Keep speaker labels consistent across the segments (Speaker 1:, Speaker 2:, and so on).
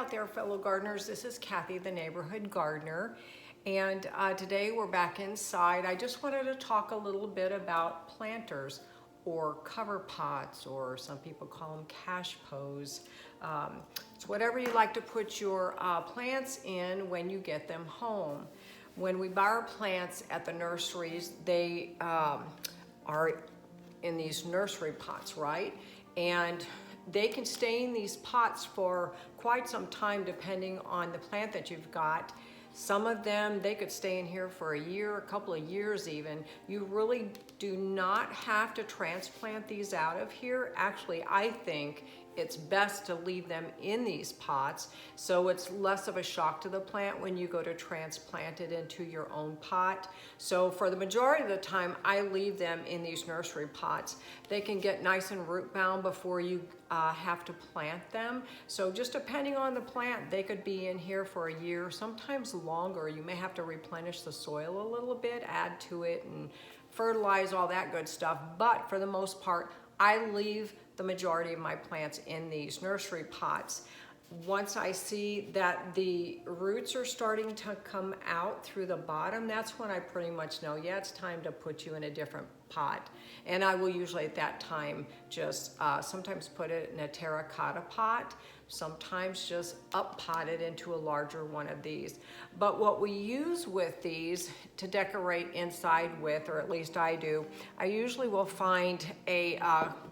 Speaker 1: out there, fellow gardeners. This is Kathy, the neighborhood gardener, and today we're back inside. I just wanted to talk a little bit about planters or cover pots, or some people call them cash pos. It's whatever you like to put your plants in when you get them home. When we buy our plants at the nurseries, they are in these nursery pots, right? And they can stay in these pots for quite some time depending on the plant that you've got. Some of them, they could stay in here for a year, a couple of years even. You really do not have to transplant these out of here. Actually, I think it's best to leave them in these pots so it's less of a shock to the plant when you go to transplant it into your own pot. So for the majority of the time, I leave them in these nursery pots. They can get nice and root bound before you have to plant them. So just depending on the plant, they could be in here for a year, sometimes longer. You may have to replenish the soil a little bit, add to it and fertilize, all that good stuff. But for the most part, I leave the majority of my plants in these nursery pots. Once I see that the roots are starting to come out through the bottom, that's when I pretty much know, yeah, it's time to put you in a different pot. And I will usually at that time just sometimes put it in a terracotta pot, sometimes just up pot it into a larger one of these. But what we use with these to decorate inside with, or at least I do, I usually will find a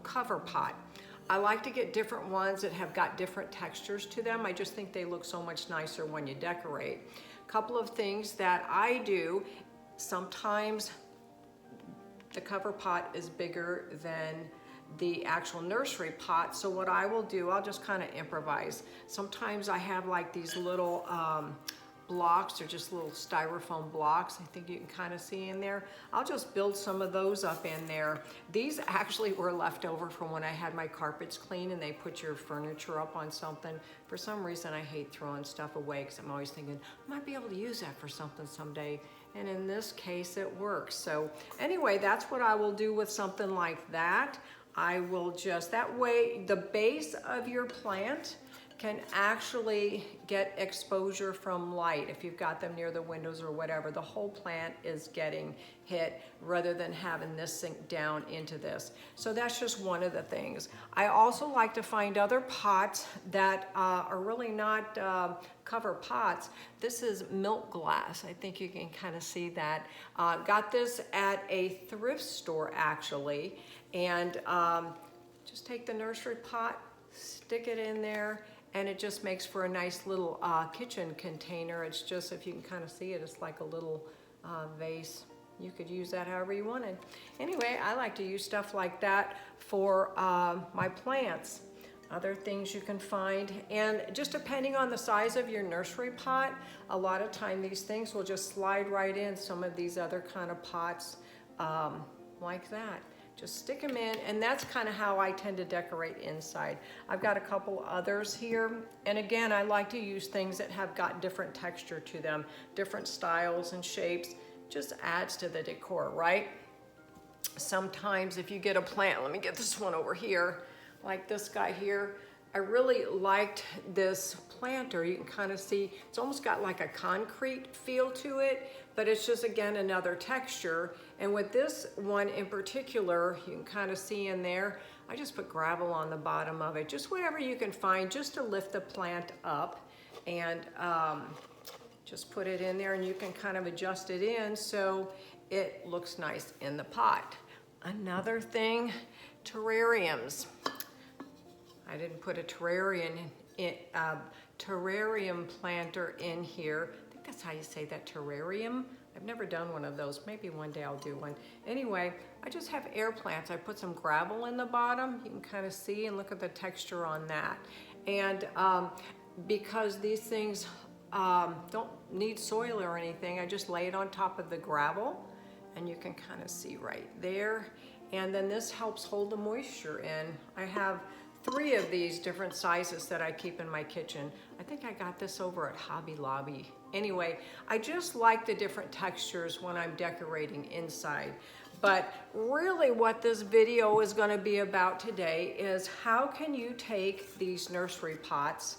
Speaker 1: cover pot. I like to get different ones that have got different textures to them. I just think they look so much nicer when you decorate. A couple of things that I do, sometimes the cover pot is bigger than the actual nursery pot. So what I will do, I'll just kind of improvise. Sometimes I have like these little blocks, or just little styrofoam blocks, I think you can kind of see in there. I'll just build some of those up in there. These actually were left over from when I had my carpets clean and they put your furniture up on something. For some reason, I hate throwing stuff away because I'm always thinking, I might be able to use that for something someday. And in this case, it works. So anyway, that's what I will do with something like that. I will just, that way the base of your plant can actually get exposure from light. If you've got them near the windows or whatever, the whole plant is getting hit rather than having this sink down into this. So that's just one of the things. I also like to find other pots that are really not cover pots. This is milk glass. I think you can kind of see that. Got this at a thrift store actually, and just take the nursery pot, stick it in there, and it just makes for a nice little kitchen container. It's just, if you can kind of see it, it's like a little vase. You could use that however you wanted. Anyway, I like to use stuff like that for my plants. Other things you can find, and just depending on the size of your nursery pot, a lot of time these things will just slide right in some of these other kind of pots like that. Just stick them in, and that's kind of how I tend to decorate inside. I've got a couple others here, and again, I like to use things that have got different texture to them, different styles and shapes. Just adds to the decor, right? Sometimes if you get a plant, let me get this one over here, like this guy here. I really liked this planter. You can kind of see, it's almost got like a concrete feel to it, but it's just, again, another texture. And with this one in particular, you can kind of see in there, I just put gravel on the bottom of it, just whatever you can find just to lift the plant up, and just put it in there, and you can kind of adjust it in so it looks nice in the pot. Another thing, terrariums. I didn't put a terrarium planter in here. I think that's how you say that, terrarium. I've never done one of those. Maybe one day I'll do one. Anyway, I just have air plants. I put some gravel in the bottom. You can kind of see and look at the texture on that. And because these things don't need soil or anything, I just lay it on top of the gravel, and you can kind of see right there. And then this helps hold the moisture in. I have 3 of these different sizes that I keep in my kitchen. I think I got this over at Hobby Lobby. Anyway, I just like the different textures when I'm decorating inside. But really what this video is going to be about today is how can you take these nursery pots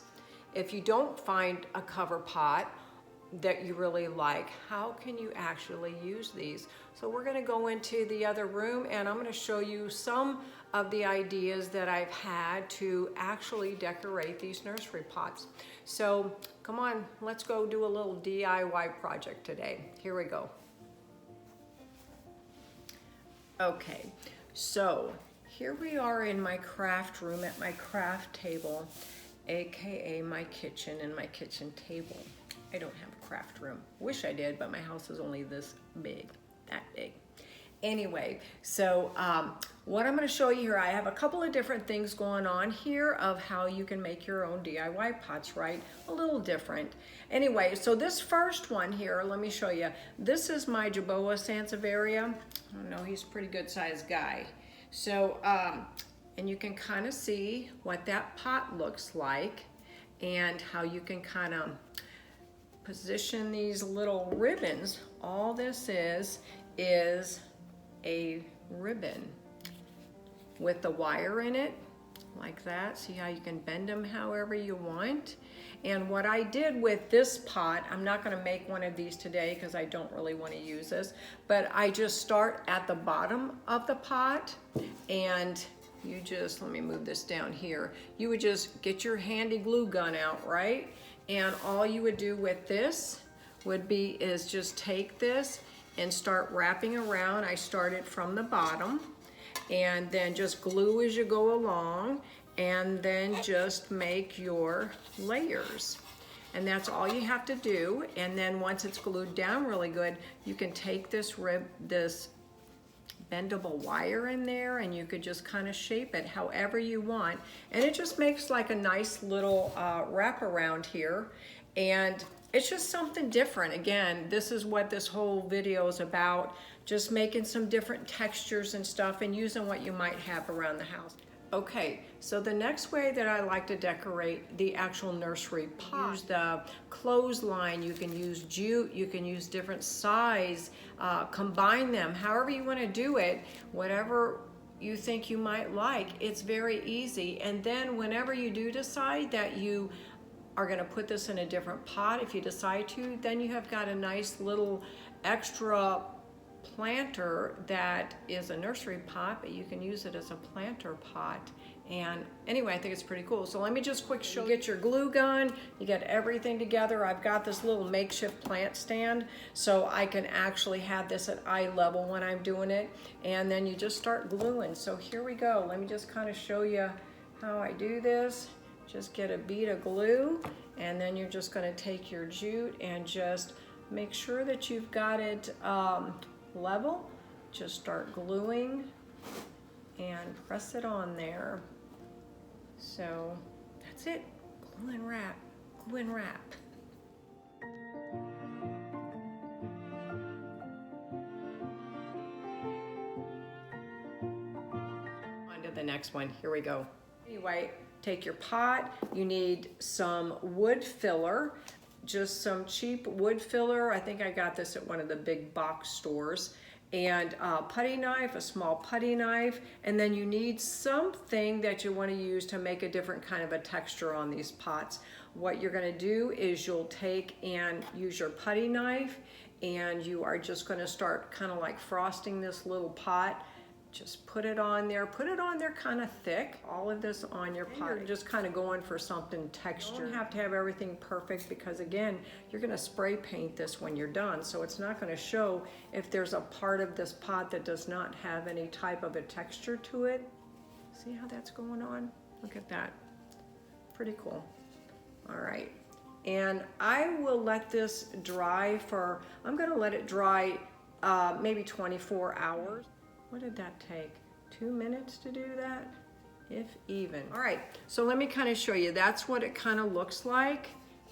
Speaker 1: if you don't find a cover pot that you really like, how can you actually use these? So we're going to go into the other room and I'm going to show you some of the ideas that I've had to actually decorate these nursery pots. So come on, let's go do a little DIY project today. Here we go. Okay, so here we are in my craft room at my craft table, aka my kitchen and my kitchen table. I don't have a craft room. Wish I did, but my house is only this big, that big. Anyway, so what I'm going to show you here, I have a couple of different things going on here of how you can make your own DIY pots, right? A little different. Anyway, so this first one here, let me show you. This is my Jerboa Sansevieria. I don't know, he's a pretty good sized guy. So, and you can kind of see what that pot looks like and how you can kind of position these little ribbons. All this is a ribbon with the wire in it, like that. See how you can bend them however you want. And what I did with this pot, I'm not gonna make one of these today because I don't really want to use this, but I just start at the bottom of the pot and you just, let me move this down here. You would just get your handy glue gun out, right? And all you would do with this is just take this and start wrapping around. I started from the bottom and then just glue as you go along and then just make your layers. And that's all you have to do. And then once it's glued down really good, you can take this bendable wire in there and you could just kind of shape it however you want. And it just makes like a nice little wraparound here. And it's just something different. Again, this is what this whole video is about, just making some different textures and stuff and using what you might have around the house. Okay, so the next way that I like to decorate the actual nursery pot, use the clothesline, you can use jute, you can use different size, combine them, however you want to do it, whatever you think you might like. It's very easy. And then whenever you do decide that you are going to put this in a different pot, if you decide to, then you have got a nice little extra planter that is a nursery pot, but you can use it as a planter pot. And anyway, I think it's pretty cool. So let me just quick show you. Get your glue gun, you get everything together. I've got this little makeshift plant stand, so I can actually have this at eye level when I'm doing it. And then you just start gluing. So here we go. Let me just kind of show you how I do this. Just get a bead of glue, and then you're just going to take your jute and just make sure that you've got it level. Just start gluing and press it on there. So that's it. Glue and wrap. Glue and wrap. On to the next one. Here we go. Anyway, take your pot. You need some wood filler, just some cheap wood filler. I think I got this at one of the big box stores. And a putty knife, a small putty knife, and then you need something that you want to use to make a different kind of a texture on these pots. What you're going to do is you'll take and use your putty knife, and you are just going to start kind of like frosting this little pot. Just put it on there kind of thick, all of this on your pot. You're just kind of going for something texture. You don't have to have everything perfect because again, you're gonna spray paint this when you're done. So it's not gonna show if there's a part of this pot that does not have any type of a texture to it. See how that's going on? Look at that, pretty cool. All right, and I will let this dry for, I'm gonna let it dry maybe 24 hours. What did that take? 2 minutes to do that? If even. All right, so let me kind of show you. That's what it kind of looks like.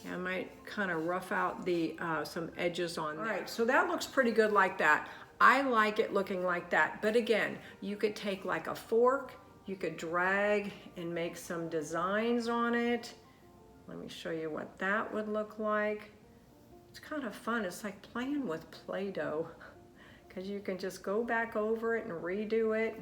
Speaker 1: I might kind of rough out the some edges on there. All right, so that looks pretty good like that. I like it looking like that. But again, you could take like a fork, you could drag and make some designs on it. Let me show you what that would look like. It's kind of fun. It's like playing with Play-Doh, because you can just go back over it and redo it.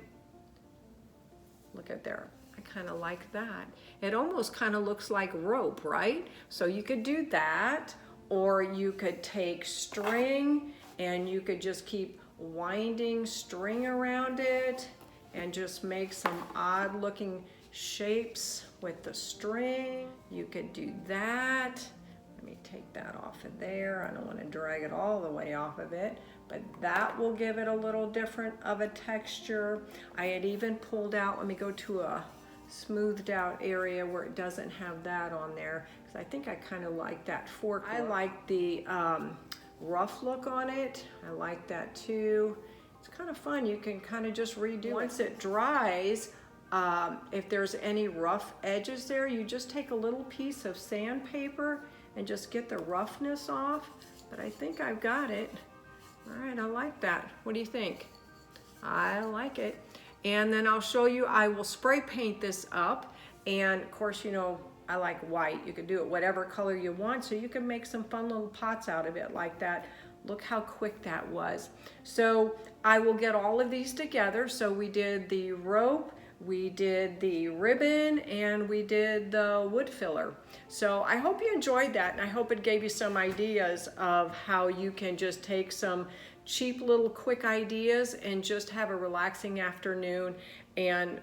Speaker 1: Look at there. I kind of like that. It almost kind of looks like rope, right? So you could do that, or you could take string and you could just keep winding string around it and just make some odd looking shapes with the string. You could do that. Let me take that off of there. I don't want to drag it all the way off of it, but that will give it a little different of a texture. I had even pulled out, let me go to a smoothed out area where it doesn't have that on there, because I think I kind of like that fork. I like the rough look on it. I like that too. It's kind of fun. You can kind of just redo it. Once it dries, if there's any rough edges there, you just take a little piece of sandpaper and just get the roughness off. But I think I've got it. All right, I like that. What do you think? I like it. And then I'll show you, I will spray paint this up. And of course, you know, I like white. You can do it whatever color you want, so you can make some fun little pots out of it like that. Look how quick that was. So I will get all of these together. So we did the rope, we did the ribbon, and we did the wood filler. So I hope you enjoyed that, and I hope it gave you some ideas of how you can just take some cheap little quick ideas and just have a relaxing afternoon and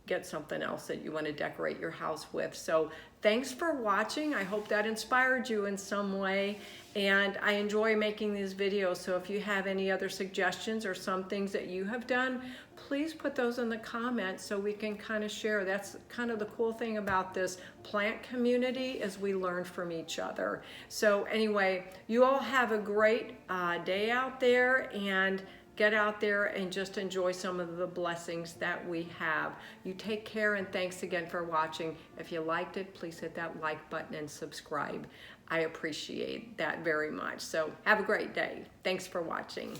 Speaker 1: get something else that you want to decorate your house with. So thanks for watching. I hope that inspired you in some way, and I enjoy making these videos. So if you have any other suggestions or some things that you have done, please put those in the comments so we can kind of share. That's kind of the cool thing about this plant community, is we learn from each other. So anyway, you all have a great day out there, and get out there and just enjoy some of the blessings that we have. You take care, and thanks again for watching. If you liked it, please hit that like button and subscribe. I appreciate that very much. So have a great day. Thanks for watching.